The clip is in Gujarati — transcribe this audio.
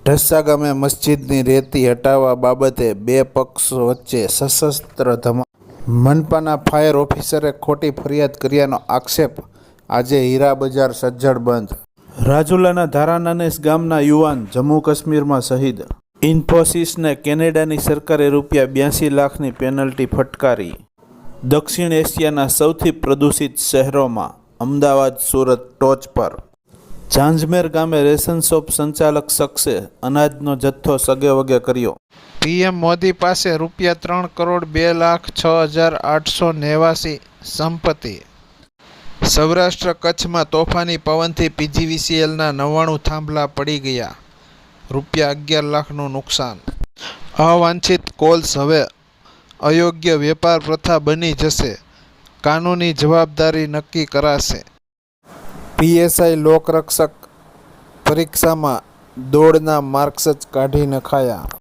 ઢસા ગામે મસ્જિદની રેતી હટાવવા બાબતે બે પક્ષો વચ્ચે સશસ્ત્ર ધમાલ। મનપાના ફાયર ઓફિસરે ખોટી ફરિયાદ કર્યાનો આક્ષેપ। આજે હીરા બજાર સજ્જડ બંધ। રાજુલાના ધારાનાનેસ ગામના યુવાન જમ્મુ કાશ્મીરમાં શહીદ। ઇન્ફોસિસને કેનેડાની સરકારે ₹82 લાખની પેનલ્ટી ફટકારી। દક્ષિણ એશિયાના સૌથી પ્રદૂષિત શહેરોમાં અમદાવાદ સુરત ટોચ પર। ઝાંઝમેર ગામે રેશન શોપ સંચાલક શખ્સે અનાજનો જથ્થો સગેવગે કર્યો। પીએમ મોદી પાસે ₹3,02,06,889 સંપત્તિ। સૌરાષ્ટ્ર કચ્છમાં તોફાની પવનથી પીજીવીસીએલના 99 થાંભલા પડી ગયા। ₹11 લાખનું નુકસાન। અવાંછિત કોલ્સ હવે અયોગ્ય વેપાર પ્રથા બની જશે। કાનૂની જવાબદારી નક્કી કરાશે। પીએસઆઈ લોકરક્ષક પરીક્ષામાં દોડના માર્ક્સ જ કાઢી નખાયા।